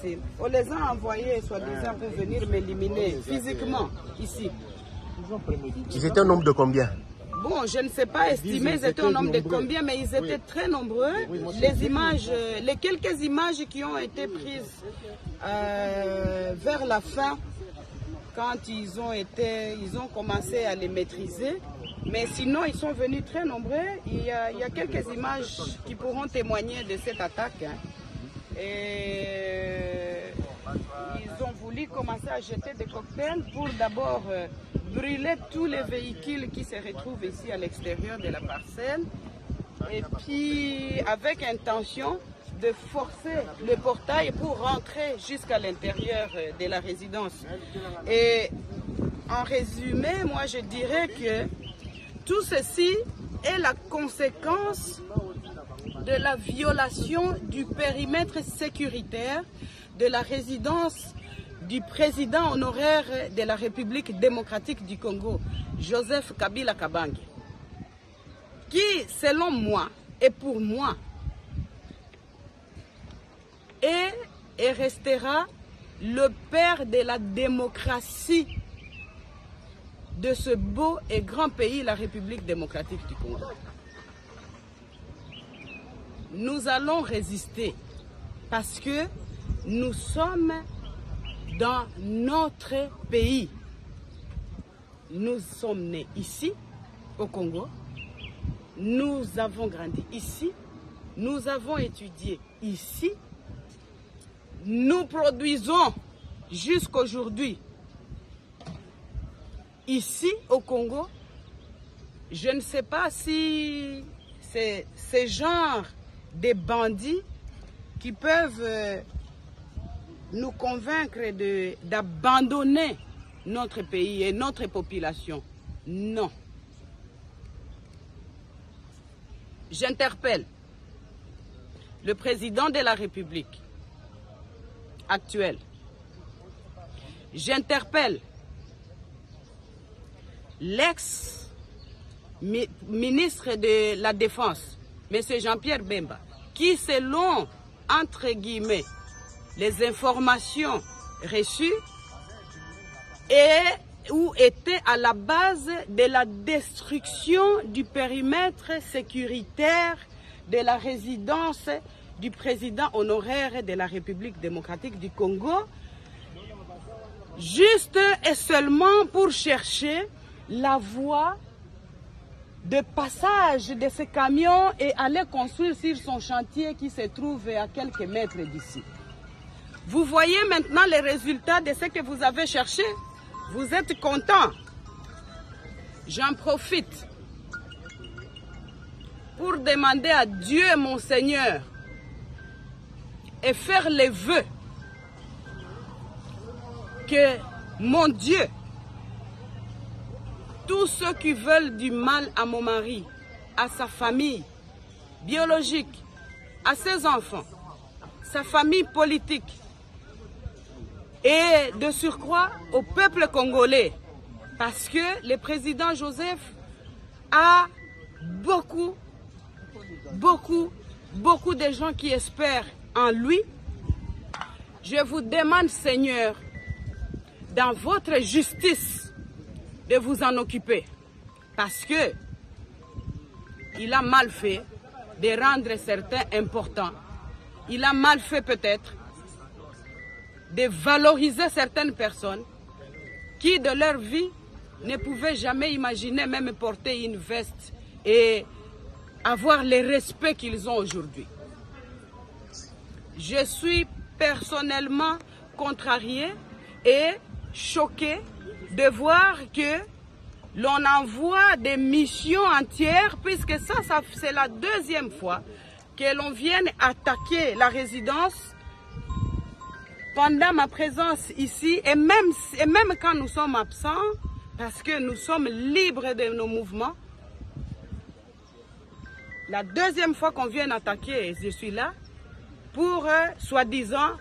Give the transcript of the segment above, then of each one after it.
Si. On les a envoyés, soi-disant, pour venir m'éliminer physiquement, ici. Ils étaient un nombre de combien? Bon, je ne sais pas estimer, ils étaient un nombre de combien, mais ils étaient très nombreux. Les images, les quelques images qui ont été prises vers la fin, quand ils ont commencé à les maîtriser. Mais sinon, ils sont venus très nombreux. Il y a quelques images qui pourront témoigner de cette attaque. Hein. Et ils ont voulu commencer à jeter des cocktails pour d'abord brûler tous les véhicules qui se retrouvent ici à l'extérieur de la parcelle. Et puis, avec intention de forcer le portail pour rentrer jusqu'à l'intérieur de la résidence. Et en résumé, moi je dirais que tout ceci est la conséquence de la violation du périmètre sécuritaire de la résidence du président honoraire de la République démocratique du Congo, Joseph Kabila Kabange, qui, selon moi et pour moi, est et restera le père de la démocratie de ce beau et grand pays, la République démocratique du Congo. Nous allons résister parce que nous sommes dans notre pays. Nous sommes nés ici, au Congo. Nous avons grandi ici. Nous avons étudié ici. Nous produisons jusqu'aujourd'hui ici au Congo. Je ne sais pas si c'est ce genre de bandits qui peuvent nous convaincre d'abandonner notre pays et notre population. Non. J'interpelle le président de la République actuel. J'interpelle l'ex-ministre de la Défense, M. Jean-Pierre Bemba, qui, selon, entre guillemets, les informations reçues, était à la base de la destruction du périmètre sécuritaire de la résidence du président honoraire de la République démocratique du Congo, juste et seulement pour chercher la voie de passage de ce camion et aller construire sur son chantier qui se trouve à quelques mètres d'ici. Vous voyez maintenant les résultats de ce que vous avez cherché. Vous êtes content. J'en profite pour demander à Dieu, mon Seigneur, et faire les vœux que, mon Dieu, tous ceux qui veulent du mal à mon mari, à sa famille biologique, à ses enfants, sa famille politique et de surcroît au peuple congolais, parce que le président Joseph a beaucoup de gens qui espèrent en lui. Je vous demande, Seigneur, dans votre justice, de vous en occuper, parce que il a mal fait de rendre certains importants. Il a mal fait peut-être de valoriser certaines personnes qui, de leur vie, ne pouvaient jamais imaginer même porter une veste et avoir le respect qu'ils ont aujourd'hui. Je suis personnellement contrariée et choquée de voir que l'on envoie des missions entières, puisque ça c'est la deuxième fois que l'on vienne attaquer la résidence pendant ma présence ici, et même quand nous sommes absents, parce que nous sommes libres de nos mouvements. La deuxième fois qu'on vient attaquer, je suis là, pour, soi-disant,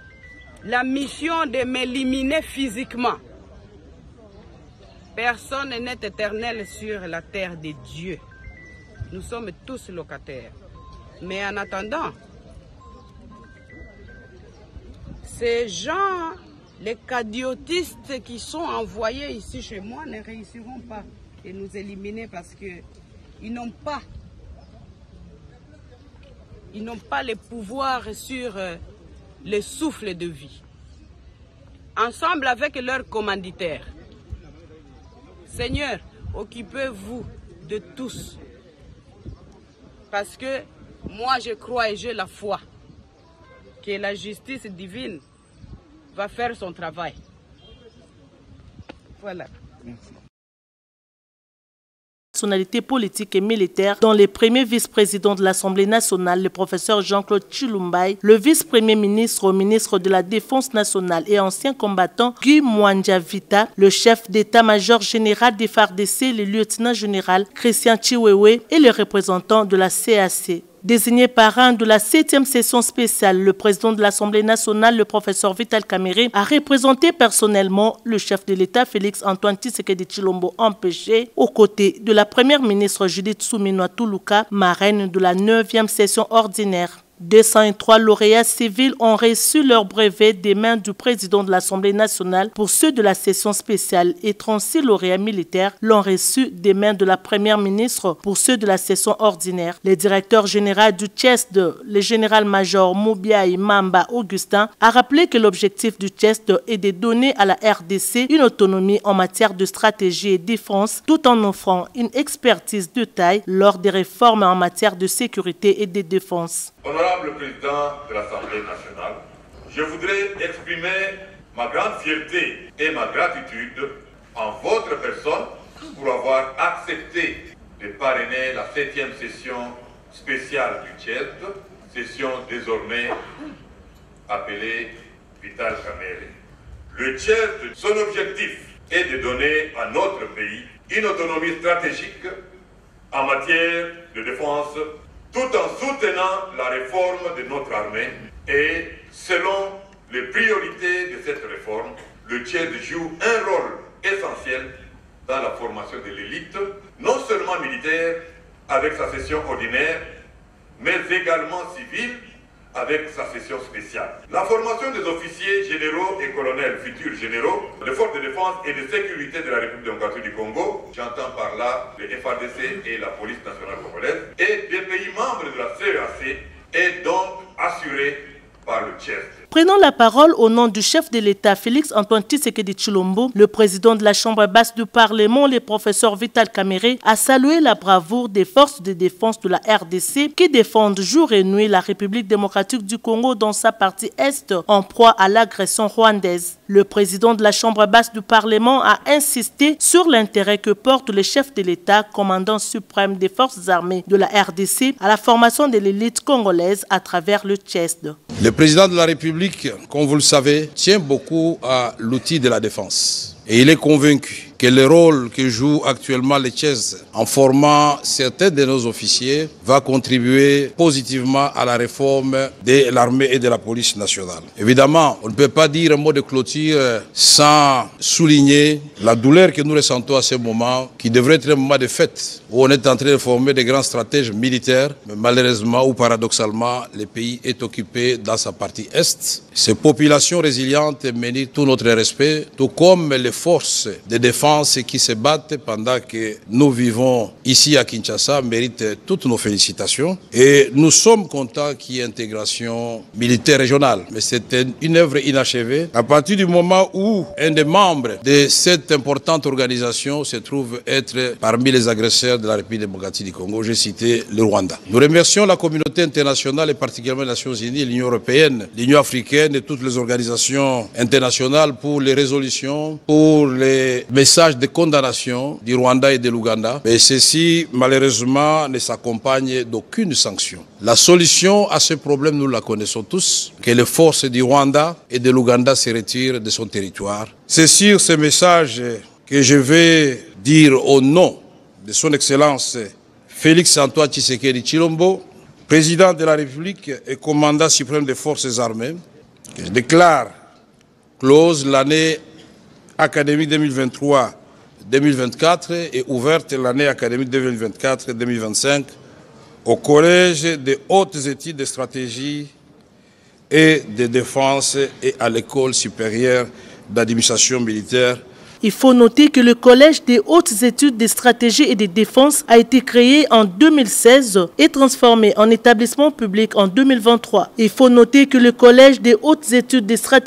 la mission de m'éliminer physiquement. Personne n'est éternel sur la terre de Dieu. Nous sommes tous locataires. Mais en attendant, Ces gens, les cadiotistes qui sont envoyés ici chez moi ne réussiront pas de nous éliminer parce qu'ils n'ont pas le pouvoir sur le souffle de vie. Ensemble avec leurs commanditaires. Seigneur, occupez-vous de tous. Parce que moi je crois et j'ai la foi que la justice divine va faire son travail. Voilà. Merci. Personnalités politiques et militaires, dont le premier vice-président de l'Assemblée nationale, le professeur Jean-Claude Tshilumbayi, le vice-premier ministre au ministre de la Défense nationale et ancien combattant Guy Mwanja Vita, le chef d'état-major général des FARDC, le lieutenant général Christian Chiwewe et les représentants de la CAC. Désigné parrain de la 7e session spéciale, le président de l'Assemblée nationale, le professeur Vital Kamerhe, a représenté personnellement le chef de l'État Félix Antoine Tshisekedi Tshilombo empêché, aux côtés de la première ministre Judith Suminwa Tuluka, marraine de la 9e session ordinaire. 203 lauréats civils ont reçu leur brevet des mains du président de l'Assemblée nationale pour ceux de la session spéciale et 36 lauréats militaires l'ont reçu des mains de la première ministre pour ceux de la session ordinaire. Le directeur général du CHESD, le général-major Moubiaï Mamba Augustin, a rappelé que l'objectif du CHESD est de donner à la RDC une autonomie en matière de stratégie et défense tout en offrant une expertise de taille lors des réformes en matière de sécurité et de défense. Honorable Président de l'Assemblée nationale, je voudrais exprimer ma grande fierté et ma gratitude en votre personne pour avoir accepté de parrainer la 7e session spéciale du CHESD, session désormais appelée Vital Kamerhe. Le CHESD, son objectif est de donner à notre pays une autonomie stratégique en matière de défense tout en soutenant la réforme de notre armée et selon les priorités de cette réforme, le CHESD joue un rôle essentiel dans la formation de l'élite, non seulement militaire avec sa session ordinaire, mais également civile avec sa session spéciale. La formation des officiers généraux et colonels futurs généraux des forces de défense et de sécurité de la République démocratique du Congo, j'entends par là le FARDC et la police nationale congolaise, et des pays membres de la CEAC est donc assurée par le CHESD. Prenant la parole au nom du chef de l'État, Félix Antoine Tshisekedi Tshilombo, le président de la Chambre basse du Parlement, le professeur Vital Kamerhe, a salué la bravoure des forces de défense de la RDC qui défendent jour et nuit la République démocratique du Congo dans sa partie Est en proie à l'agression rwandaise. Le président de la Chambre basse du Parlement a insisté sur l'intérêt que porte le chef de l'État, commandant suprême des forces armées de la RDC, à la formation de l'élite congolaise à travers le CHESD. Le président de la République, comme vous le savez, tient beaucoup à l'outil de la défense. Et il est convaincu que le rôle que joue actuellement le CHESD en formant certains de nos officiers va contribuer positivement à la réforme de l'armée et de la police nationale. Évidemment, on ne peut pas dire un mot de clôture sans souligner la douleur que nous ressentons à ce moment, qui devrait être un moment de fête, où on est en train de former des grands stratèges militaires, mais malheureusement ou paradoxalement, le pays est occupé dans sa partie Est. Ces populations résilientes méritent tout notre respect, tout comme les forces de défense qui se battent pendant que nous vivons ici à Kinshasa méritent toutes nos félicitations. Et nous sommes contents qu'il y ait intégration militaire régionale. Mais c'est une œuvre inachevée. À partir du moment où un des membres de cette importante organisation se trouve être parmi les agresseurs de la République démocratique du Congo, j'ai cité le Rwanda. Nous remercions la communauté internationale et particulièrement les Nations Unies, l'Union européenne, l'Union africaine et toutes les organisations internationales pour les résolutions, pour les messages de condamnation du Rwanda et de l'Ouganda. Mais ceci, malheureusement, ne s'accompagne d'aucune sanction. La solution à ce problème, nous la connaissons tous, que les forces du Rwanda et de l'Ouganda se retirent de son territoire. C'est sur ce message que je vais dire au nom de son Excellence Félix Antoine Tshisekedi Tshilombo, président de la République et commandant suprême des forces armées, que je déclare close l'année académique 2023-2024 et ouverte l'année académique 2024-2025 au Collège des hautes études de stratégie et de défense et à l'école supérieure d'administration militaire. Il faut noter que le Collège des hautes études de stratégie et de défense a été créé en 2016 et transformé en établissement public en 2023. Il faut noter que le Collège des hautes études de stratégie